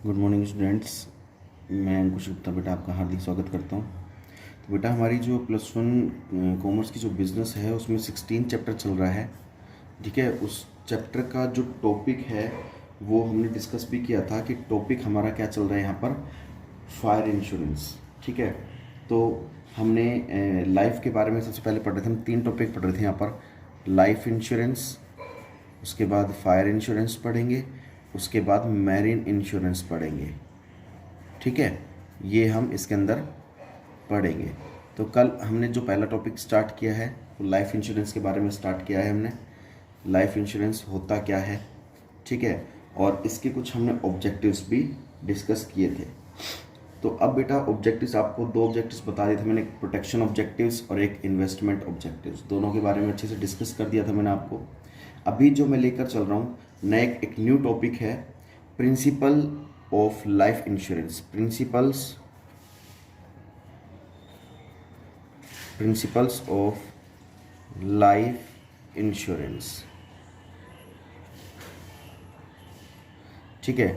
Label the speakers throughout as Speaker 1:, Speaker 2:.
Speaker 1: Good morning students. मैं अंकुश गुप्ता बेटा आपका हार्दिक स्वागत करता हूँ। तो बेटा हमारी जो +1 कॉमर्स की जो बिज़नेस है उसमें 16 चैप्टर चल रहा है। ठीक है, उस चैप्टर का जो टॉपिक है वो हमने डिस्कस भी किया था कि टॉपिक हमारा क्या चल रहा है यहाँ पर, फायर इंश्योरेंस। ठीक है, तो हमने लाइफ के बारे में सबसे पहले पढ़ रहे थे। हम 3 टॉपिक पढ़ रहे थे यहाँ पर, लाइफ इंश्योरेंस, उसके बाद फायर इंश्योरेंस पढ़ेंगे, उसके बाद मैरीन इंश्योरेंस पढ़ेंगे। ठीक है, ये हम इसके अंदर पढ़ेंगे। तो कल हमने जो पहला टॉपिक स्टार्ट किया है वो लाइफ इंश्योरेंस के बारे में स्टार्ट किया है हमने। लाइफ इंश्योरेंस होता क्या है, ठीक है, और इसके कुछ हमने ऑब्जेक्टिव्स भी डिस्कस किए थे। तो अब बेटा ऑब्जेक्टिव्स, आपको 2 ऑब्जेक्टिव्स बता दिए थे मैंने, एक प्रोटेक्शन ऑब्जेक्टिव्स और एक इन्वेस्टमेंट ऑब्जेक्टिव्स। दोनों के बारे में अच्छे से डिस्कस कर दिया था मैंने आपको। अभी जो मैं लेकर चल रहा हूँ नया एक न्यू टॉपिक है, principle of life insurance. Principles of life insurance. ठीक है,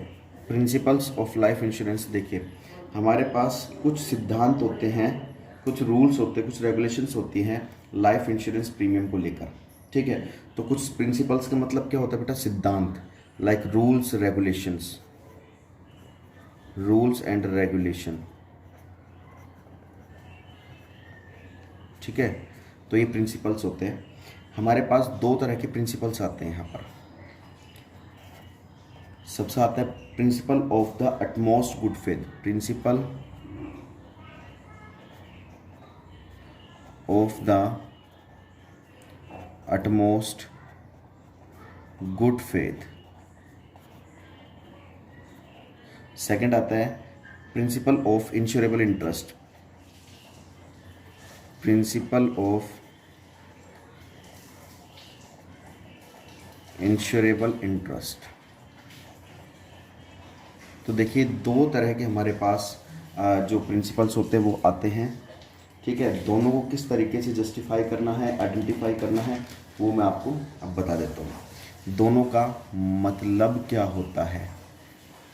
Speaker 1: प्रिंसिपल्स ऑफ लाइफ इंश्योरेंस। देखिए हमारे पास कुछ सिद्धांत होते हैं, कुछ रूल्स होते हैं, कुछ रेगुलेशंस होती हैं लाइफ इंश्योरेंस प्रीमियम को लेकर। ठीक है, तो कुछ प्रिंसिपल्स का मतलब क्या होता है बेटा, सिद्धांत, लाइक रूल्स एंड रेगुलेशन। ठीक है, तो ये प्रिंसिपल्स होते हैं। हमारे पास 2 तरह के प्रिंसिपल्स आते हैं यहाँ पर। सबसे आता है principle of the utmost good faith. Principle of the utmost good faith. Second आता है principle of insurable interest. Principle of insurable interest. तो देखिए 2 तरह के हमारे पास जो प्रिंसिपल्स होते हैं वो आते हैं। ठीक है, दोनों को किस तरीके से जस्टिफाई करना है, आइडेंटिफाई करना है, वो मैं आपको अब बता देता हूँ। दोनों का मतलब क्या होता है,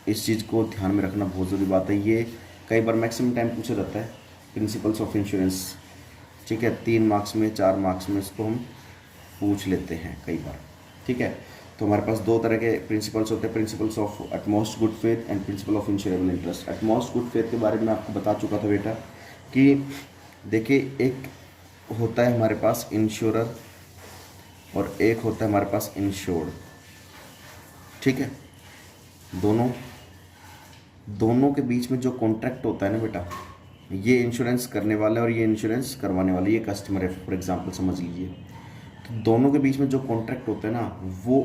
Speaker 1: इस चीज़ को ध्यान में रखना बहुत ज़रूरी बात है। ये कई बार मैक्सिमम टाइम पूछा जाता है, प्रिंसिपल्स ऑफ इंश्योरेंस। ठीक है, 3 मार्क्स में, 4 मार्क्स में इसको हम पूछ लेते हैं कई बार। ठीक है, तो हमारे पास 2 तरह के प्रिंसिपल्स होते हैं, principles of utmost good faith and principle of insurable interest. Utmost good faith के बारे में आपको बता चुका था बेटा कि देखिए एक होता है हमारे पास इंश्योरर और एक होता है हमारे पास इंश्योर्ड। ठीक है, दोनों के बीच में जो कॉन्ट्रैक्ट होता है ना बेटा, ये इंश्योरेंस करने वाला है और ये इंश्योरेंस करवाने वाला, ये कस्टमर है फॉर एग्जांपल समझ लीजिए। तो दोनों के बीच में जो कॉन्ट्रैक्ट होता है ना, वो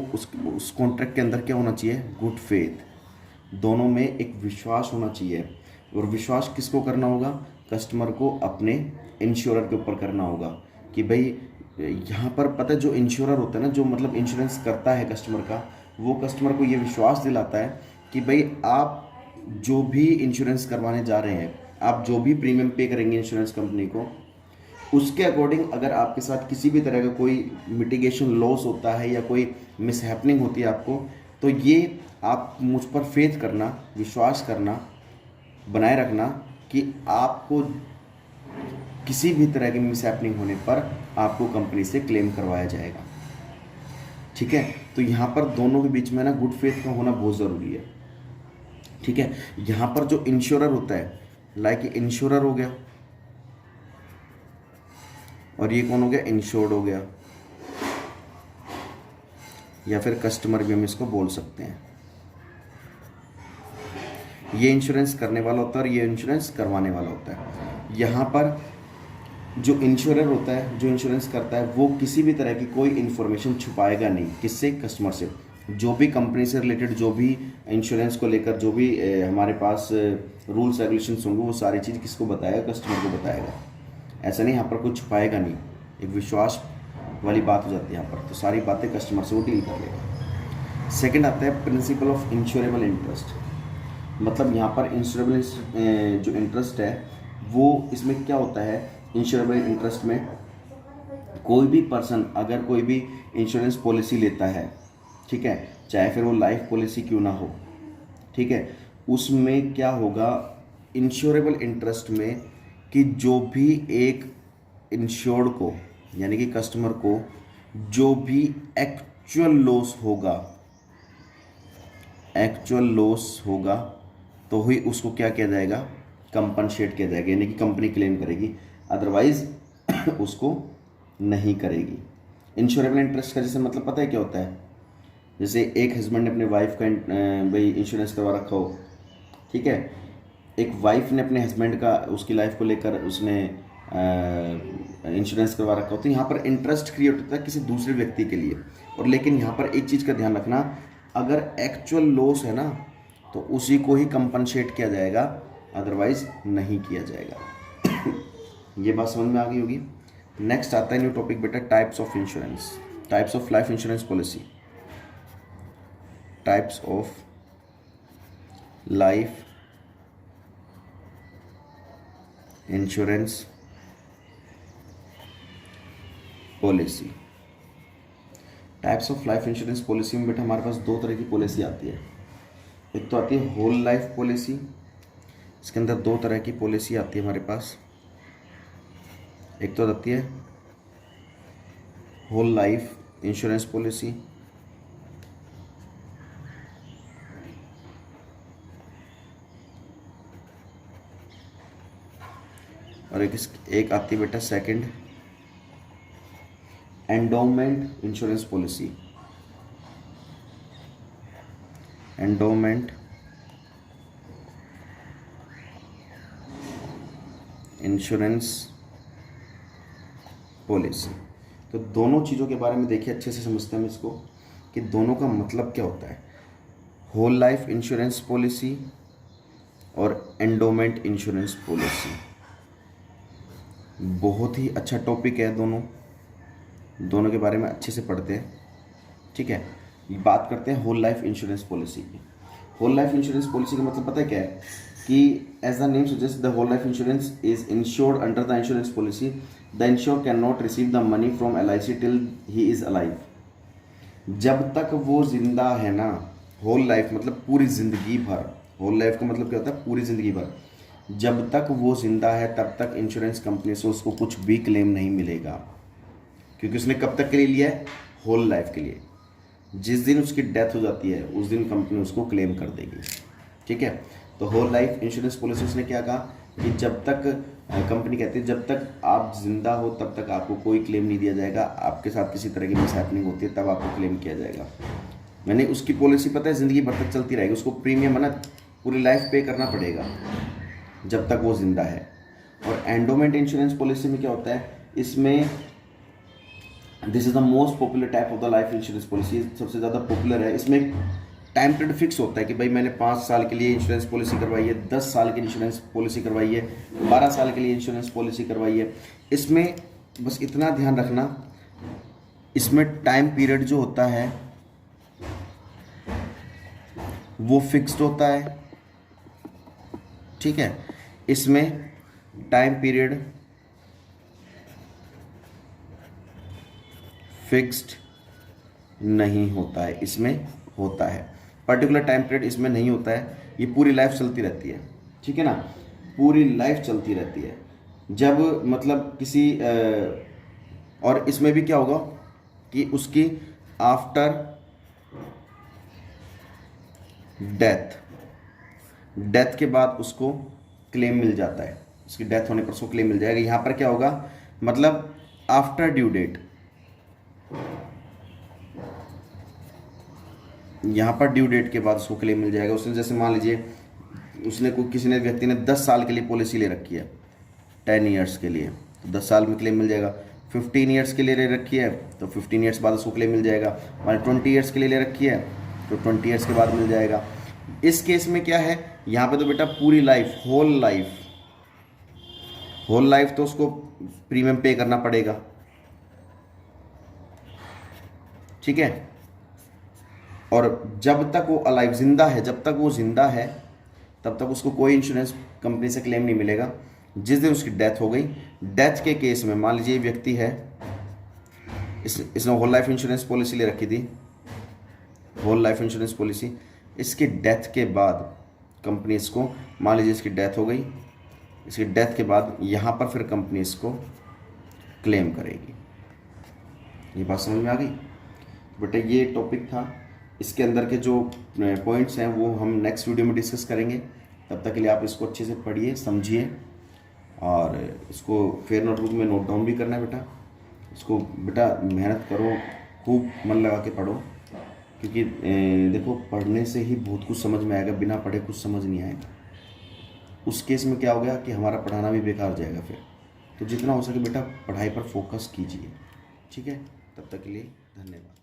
Speaker 1: उस कॉन्ट्रैक्ट के अंदर क्या होना चाहिए, गुड फेथ। दोनों में एक विश्वास होना चाहिए, और विश्वास किसको करना होगा, कस्टमर को अपने इंश्योरर के ऊपर करना होगा। कि भाई यहाँ पर पता है जो इंश्योरर होता है ना, जो मतलब इंश्योरेंस करता है कस्टमर का, वो कस्टमर को ये विश्वास दिलाता है कि भाई आप जो भी इंश्योरेंस करवाने जा रहे हैं, आप जो भी प्रीमियम पे करेंगे इंश्योरेंस कंपनी को, उसके अकॉर्डिंग अगर आपके साथ किसी भी तरह का कोई मिटिगेशन लॉस होता है या कोई मिसहैपनिंग होती है आपको, तो ये आप मुझ पर फेथ करना, विश्वास करना, बनाए रखना कि आपको किसी भी तरह की मिसहैपनिंग होने पर आपको कंपनी से क्लेम करवाया जाएगा। ठीक है, तो यहाँ पर दोनों के बीच में ना गुड फेथ का होना बहुत ज़रूरी है। ठीक है, यहाँ पर जो इंश्योरर होता है, लाइक इंश्योरर हो गया और ये कौन हो गया, इंश्योर्ड हो गया, या फिर कस्टमर भी हम इसको बोल सकते हैं। ये इंश्योरेंस करने वाला होता है और ये इंश्योरेंस करवाने वाला होता है। यहाँ पर जो इंश्योरर होता है, जो इंश्योरेंस करता है, वो किसी भी तरह की कोई इन्फॉर्मेशन छुपाएगा नहीं, किससे, कस्टमर से। जो भी कंपनी से रिलेटेड, जो भी इंश्योरेंस को लेकर जो भी हमारे पास रूल्स रेगुलेशंस होंगे, वो सारी चीज़ किसको बताएगा, कस्टमर को बताएगा। ऐसा नहीं, यहाँ पर कुछ छुपाएगा नहीं, एक विश्वास वाली बात हो जाती है यहाँ पर। तो सारी बातें कस्टमर से वो डील कर लेगा। सेकंड आता है प्रिंसिपल ऑफ इंश्योरेबल इंटरेस्ट। मतलब यहाँ पर इंश्योरेबल जो इंटरेस्ट है वो, इसमें क्या होता है, इंश्योरेबल इंटरेस्ट में कोई भी पर्सन अगर कोई भी इंश्योरेंस पॉलिसी लेता है, ठीक है, चाहे फिर वो लाइफ पॉलिसी क्यों ना हो, ठीक है, उसमें क्या होगा इंश्योरेबल इंटरेस्ट में, कि जो भी एक इंश्योर्ड को यानी कि कस्टमर को जो भी एक्चुअल लॉस होगा तो ही उसको क्या किया जाएगा, कंपनसेट किया जाएगा, यानी कि कंपनी क्लेम करेगी, अदरवाइज उसको नहीं करेगी। इंश्योरेबल इंटरेस्ट का जैसे मतलब पता है क्या होता है, जैसे एक हस्बैंड ने अपने वाइफ का भाई इंश्योरेंस करवा रखा हो, ठीक है, एक वाइफ ने अपने हस्बैंड का उसकी लाइफ को लेकर उसने इंश्योरेंस करवा रखा हो, तो यहाँ पर इंटरेस्ट क्रिएट होता है किसी दूसरे व्यक्ति के लिए। और लेकिन यहाँ पर एक चीज़ का ध्यान रखना, अगर एक्चुअल लॉस है ना तो उसी को ही कंपनसेट किया जाएगा, अदरवाइज नहीं किया जाएगा। ये बात समझ में आ गई होगी। नेक्स्ट आता है न्यू टॉपिक बेटा, types of insurance, types of life insurance policy, types of life insurance policy. Types of life insurance policy में बेटा हमारे पास दो तरह की पॉलिसी आती है। एक तो आती है होल लाइफ पॉलिसी, इसके अंदर दो तरह की पॉलिसी आती है हमारे पास। एक तो आती है होल लाइफ इंश्योरेंस पॉलिसी, और एक आती है बेटा second endowment insurance policy, endowment insurance policy. तो दोनों चीज़ों के बारे में देखिए, अच्छे से समझते हैं हम इसको कि दोनों का मतलब क्या होता है। होल लाइफ इंश्योरेंस पॉलिसी और एंडोमेंट इंश्योरेंस पॉलिसी, बहुत ही अच्छा टॉपिक है, दोनों के बारे में अच्छे से पढ़ते हैं, ठीक है। बात करते हैं होल लाइफ इंश्योरेंस पॉलिसी की। होल लाइफ इंश्योरेंस पॉलिसी का मतलब पता है क्या है, कि as the name suggest the whole life insurance is insured under the insurance policy, the insure can not receive the money from LIC till he is alive. जब तक वो जिंदा है ना, होल लाइफ मतलब पूरी जिंदगी भर, होल लाइफ का मतलब क्या होता है, पूरी जिंदगी भर, जब तक वो जिंदा है तब तक इंश्योरेंस कंपनी से उसको कुछ भी क्लेम नहीं मिलेगा, क्योंकि उसने कब तक के लिए लिया है, होल लाइफ के लिए। जिस दिन उसकी डेथ हो जाती है उस दिन कंपनी उसको क्लेम कर देगी, ठीक है। तो होल लाइफ इंश्योरेंस पॉलिसी उसने क्या कहा कि जब तक कंपनी कहती है जब तक आप जिंदा हो तब तक आपको कोई क्लेम नहीं दिया जाएगा, आपके साथ किसी तरह की मिसहैपनिंग होती है तब आपको क्लेम किया जाएगा। मैंने उसकी पॉलिसी पता है ज़िंदगी भर तक चलती रहेगी, उसको प्रीमियम है ना पूरी लाइफ पे करना पड़ेगा जब तक वो जिंदा है। और एंडोमेंट इंश्योरेंस पॉलिसी में क्या होता है, इसमें this is the most popular type of the life insurance policy, सबसे ज़्यादा पॉपुलर है। इसमें टाइम पीरियड फिक्स होता है कि भाई मैंने 5 साल के लिए इंश्योरेंस पॉलिसी करवाई है, 10 साल की इंश्योरेंस पॉलिसी करवाई है, 12 साल के लिए इंश्योरेंस पॉलिसी करवाई है। इसमें बस इतना ध्यान रखना, इसमें टाइम पीरियड जो होता है वो फिक्स्ड होता है, ठीक है। इसमें टाइम पीरियड फिक्स्ड नहीं होता है, इसमें होता है पर्टिकुलर टाइम पीरियड, इसमें नहीं होता है। ये पूरी लाइफ चलती रहती है, ठीक है ना, पूरी लाइफ चलती रहती है। जब मतलब किसी और इसमें भी क्या होगा कि उसकी आफ्टर डेथ के बाद उसको क्लेम मिल जाता है, उसकी डेथ होने पर उसको क्लेम मिल जाएगा। यहाँ पर क्या होगा, मतलब आफ्टर ड्यू डेट, यहाँ पर ड्यू डेट के बाद उसको क्लेम मिल जाएगा। उसने जैसे मान लीजिए उसने कोई किसी ने व्यक्ति ने 10 साल के लिए पॉलिसी ले रखी है, 10 ईयर्स के लिए, तो 10 साल में क्लेम मिल जाएगा। 15 ईयर्स के लिए ले रखी है तो 15 ईयर्स बाद उसको क्लेम मिल जाएगा। मान 20 ईयर्स के लिए ले रखी है तो 20 ईयर्स के बाद मिल जाएगा। इस केस में क्या है, यहाँ पे तो बेटा पूरी लाइफ, होल लाइफ तो उसको प्रीमियम पे करना पड़ेगा, ठीक है। और जब तक वो अलाइव जिंदा है, जब तक वो जिंदा है तब तक उसको कोई इंश्योरेंस कंपनी से क्लेम नहीं मिलेगा। जिस दिन उसकी डेथ हो गई, डेथ के केस में मान लीजिए व्यक्ति है, इसने होल लाइफ इंश्योरेंस पॉलिसी ले रखी थी, होल लाइफ इंश्योरेंस पॉलिसी, इसकी डेथ के बाद कंपनी इसको, मान लीजिए इसकी डेथ हो गई, इसकी डेथ के बाद यहाँ पर फिर कंपनी इसको क्लेम करेगी। ये बात समझ में आ गई बेटा? ये टॉपिक था। इसके अंदर के जो पॉइंट्स हैं वो हम नेक्स्ट वीडियो में डिस्कस करेंगे। तब तक के लिए आप इसको अच्छे से पढ़िए, समझिए, और इसको फेयर नोटबुक में नोट डाउन भी करना है बेटा। इसको बेटा मेहनत करो, खूब मन लगा के पढ़ो, क्योंकि देखो पढ़ने से ही बहुत कुछ समझ में आएगा, बिना पढ़े कुछ समझ नहीं आएगा। उस केस में क्या हो गया कि हमारा पढ़ाना भी बेकार जाएगा फिर। तो जितना हो सके बेटा पढ़ाई पर फोकस कीजिए, ठीक है? तब तक के लिए धन्यवाद।